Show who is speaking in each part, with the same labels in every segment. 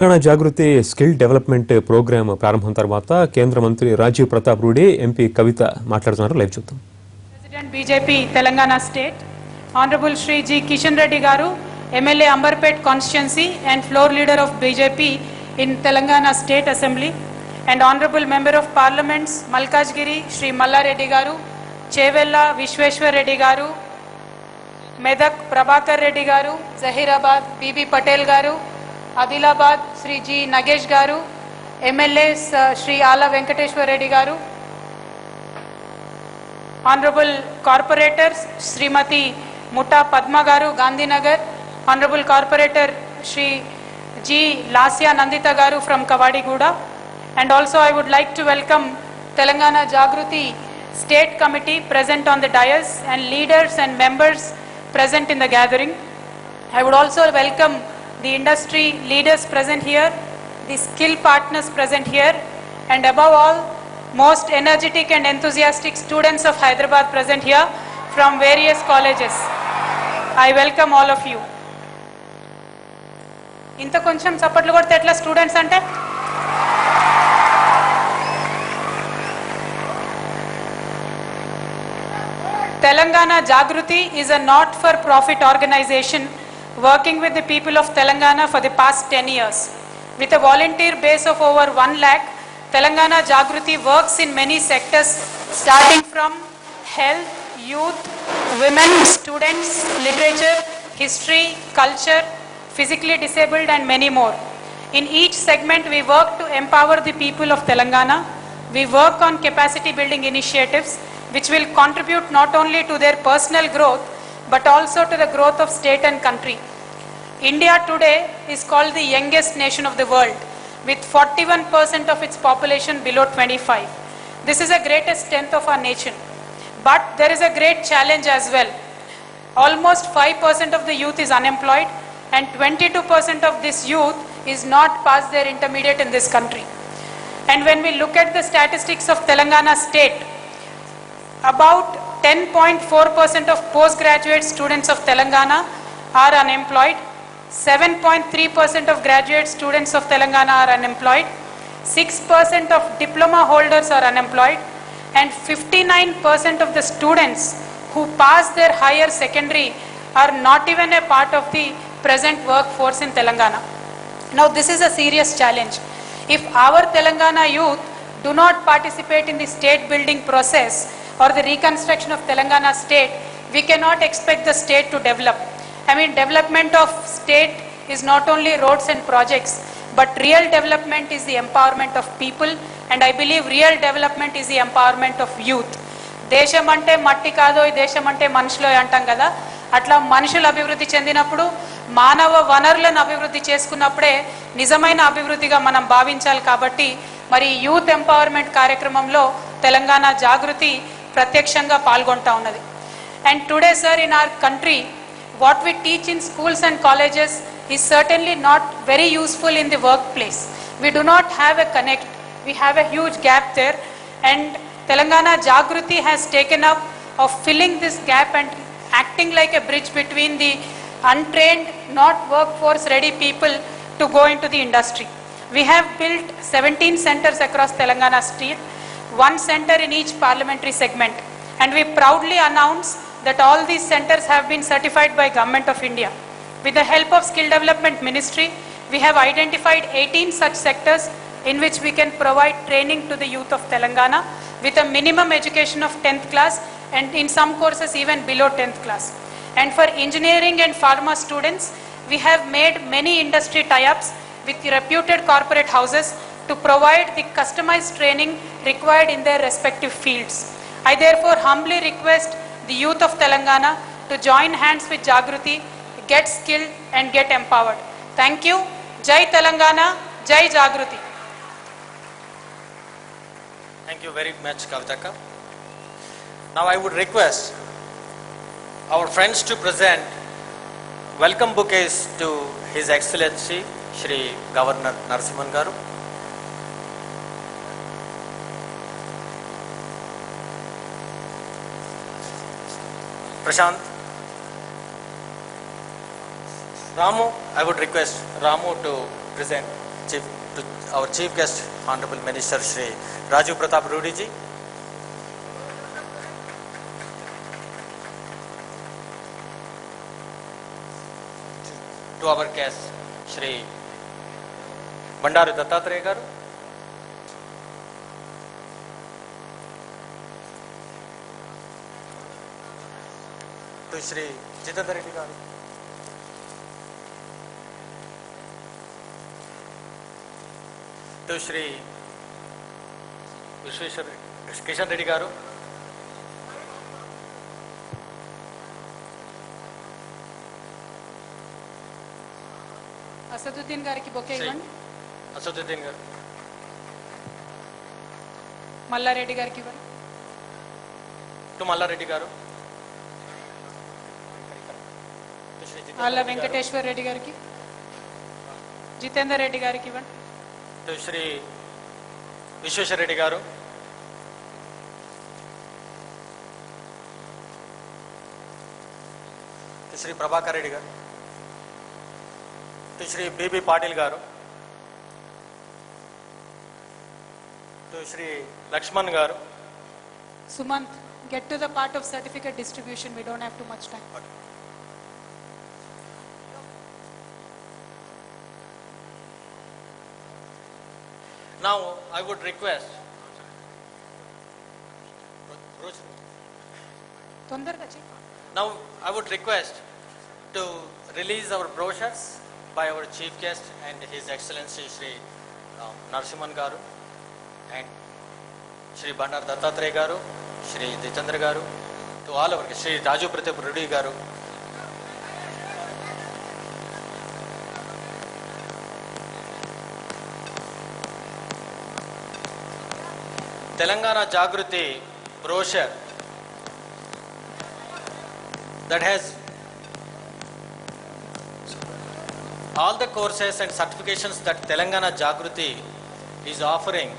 Speaker 1: Telangana Jagruthi skill development program ప్రారంభం తర్వాత కేంద్ర మంత్రి రాజీవ్ ప్రతాప్ రూడే ఎంపీ కవిత మాట్లాడుతున్నారు. లైవ్ చూద్దాం.
Speaker 2: President BJP Telangana state honourable Shri G Kishan Reddy garu MLA Amberpet constituency and floor leader of BJP in Telangana state assembly and honourable member of parliaments Malkajgiri Shri Mallareddy garu, Chevella Vishweshwar Reddy గారు, మెదక్ ప్రభాకర్ రెడ్డి గారు, Zaheerabad BB Patel గారు, ఆదిలాబాద్ శ్రీ జి నగేష్ గారు, ఎమ్మెల్యే శ్రీ ఆల వెంకటేశ్వర రెడ్డి గారు, honourable corporators Shrimati Mutha Padma garu Gandhinagar, honourable corporator Shri G Lasya Nanditha garu from Kavadiguda, and also I would like to welcome Telangana Jagruti State Committee present on the dais and leaders and members present in the gathering. I would also welcome the industry leaders present here, the skill partners present here, and above all, most energetic and enthusiastic students of Hyderabad present here from various colleges. I welcome all of you. ఇంత కొంచెం చప్పట్లు కొడితే ఎట్లా students అంటే? Telangana Jagruti is a not-for-profit organization working with the people of Telangana for the past 10 years. With a volunteer base of over 1 lakh, Telangana Jagruti works in many sectors starting from health, youth, women, students, literature, history, culture, physically disabled and many more. In each segment we work to empower the people of Telangana. We work on capacity building initiatives which will contribute not only to their personal growth but also to the growth of state and country. India today is called the youngest nation of the world with 41% of its population below 25. This is the greatest strength of our nation. But there is a great challenge as well. Almost 5% of the youth is unemployed and 22% of this youth is not past their intermediate in this country. And when we look at the statistics of Telangana state, about 10.4% of postgraduate students of Telangana are unemployed, 7.3% of graduate students of Telangana are unemployed, 6% of diploma holders are unemployed, and 59% of the students who pass their higher secondary are not even a part of the present workforce in Telangana. Now this is a serious challenge. If our Telangana youth do not participate in the state building process or the reconstruction of Telangana state, we cannot expect the state to develop. I mean, development of state is not only roads and projects, but real development is the empowerment of people, and I believe real development is the empowerment of youth. దేశం అంటే మట్టి కాదో, ఈ దేశం అంటే మనుషులు అంటాం కదా, అట్లా మనుషులు అభివృద్ధి చెందినప్పుడు మానవ వనరులను అభివృద్ధి చేసుకున్నప్పుడే నిజమైన అభివృద్ధిగా మనం భావించాలి. కాబట్టి మరి యూత్ ఎంపవర్మెంట్ కార్యక్రమంలో తెలంగాణ జాగృతి ప్రత్యక్షంగా పాల్గొంటా ఉన్నది. And today sir, in our country what we teach in schools and colleges is certainly not very useful in the workplace. We do not have a connect, we have a huge gap there, and Telangana Jagruti has taken up of filling this gap and acting like a bridge between the untrained, not workforce ready people to go into the industry. We have built 17 centers across Telangana state, 1 center in each parliamentary segment, and we proudly announce that all these centers have been certified by Government of India. With the help of Skill Development Ministry, we have identified 18 such sectors in which we can provide training to the youth of Telangana with a minimum education of 10th class and in some courses even below 10th class. And for engineering and pharma students, we have made many industry tie-ups with reputed corporate houses to provide the customized training required in their respective fields. I therefore humbly request the youth of Telangana to join hands with Jagruti, get skilled and get empowered. Thank you. Jai Telangana, Jai Jagruti.
Speaker 3: Thank you very much, Kavitaka. Now I would request our friends to present welcome bouquets to His Excellency Shri Governor Narasimhan Garu. Prashant. Ramu, I would request Ramu to present our chief guest, Honorable Minister Shri Raju Pratap Rudy ji. To our guest, Shri Bandaru Dattatreya garu. To Shri Jitendra Reddy garu. To Shri Vishweshwar Kishan Reddy garu.
Speaker 2: Asaduddin గారికి bouquet
Speaker 3: Shri
Speaker 2: ఇవ్వండి.
Speaker 3: Asaduddin garu.
Speaker 2: Mallareddy గారికి ఇవ్వండి.
Speaker 3: To Mallareddy garu. To Shri Jitendra
Speaker 2: ఆళ్ళ
Speaker 3: Reddy garu.
Speaker 2: Venkateshwar Reddy గారికి, జితేందర్ రెడ్డి గారికి ఇవ్వండి.
Speaker 3: To Shri Vishweshwar Reddy garu. To Shri Prabhakar Reddy garu. To Shri B.B. Patil garu. To Shri Lakshman garu.
Speaker 2: Sumanth, get to the part of certificate distribution. We don't have too much time.
Speaker 3: Now I would request
Speaker 2: తొందరగా చెయ్యి.
Speaker 3: Now I would request to release our brochures by our chief guest and His Excellency Shri Narasimhan garu and Shri Bandaru Dattatreya garu, Shri Jitendra garu, to all our guests, Shri Raju Pratap Rudy garu. Telangana Jagruti brochure that has all the courses and certifications that Telangana Jagruti is offering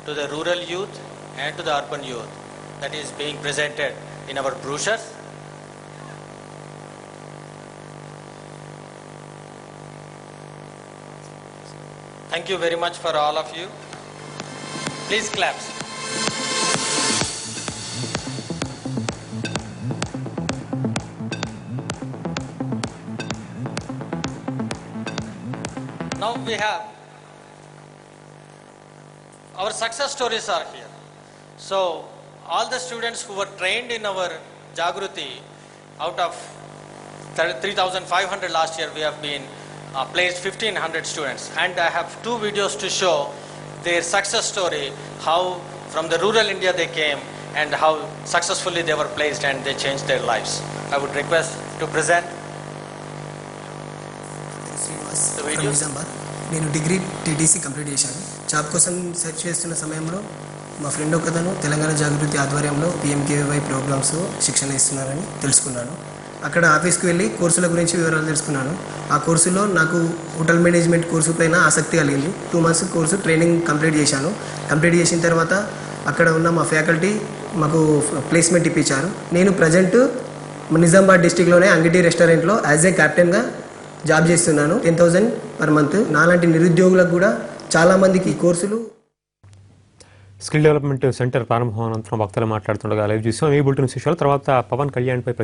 Speaker 3: to the rural youth and to the urban youth, that is being presented in our brochures. Thank you very much for all of you. Please clap. Now we have our success stories are here. So all the students who were trained in our Jagruti, out of 3,500 last year, we have been placed 1,500 students, and I have 2 videos to show their success story, how from the rural India they came and how successfully they were placed and they changed their lives. I would request to present
Speaker 4: Srinivas
Speaker 3: The
Speaker 4: from
Speaker 3: videos?
Speaker 4: Nizamabad. నేను degree TTC complete చేశాను. Job కోసం search చేస్తున్న సమయంలో మా friend ఒకతను తెలంగాణ జాగృతి ఆధ్వర్యంలో PMKVY programmes శిక్షణ ఇస్తున్నారని తెలుసుకున్నాను. అక్కడ ఆఫీస్కి వెళ్ళి కోర్సుల గురించి వివరాలు తెలుసుకున్నాను. ఆ కోర్సులో నాకు హోటల్ మేనేజ్మెంట్ కోర్సు పైన ఆసక్తి కలిగింది. 2 months కోర్సు ట్రైనింగ్ కంప్లీట్ చేశాను. కంప్లీట్ చేసిన తర్వాత అక్కడ ఉన్న మా ఫ్యాకల్టీ మాకు ప్లేస్మెంట్ ఇప్పించారు. నేను ప్రజెంట్ నిజామాబాద్ డిస్టిక్లోనే అంగిటి రెస్టారెంట్లో యాజ్ ఏ కెప్టెన్గా జాబ్ చేస్తున్నాను. 10,000 per month. నాలాంటి నిరుద్యోగులకు కూడా చాలామందికి ఈ కోర్సులు.
Speaker 1: స్కిల్ డెవలప్మెంట్ సెంటర్ ప్రారంభం అనంతరం వక్తలు మాట్లాడుతుండగా లైవ్ చూసాం. ఈ బులెటిన్ విశేషాలు తర్వాత పవన్ కళ్యాణ్ పై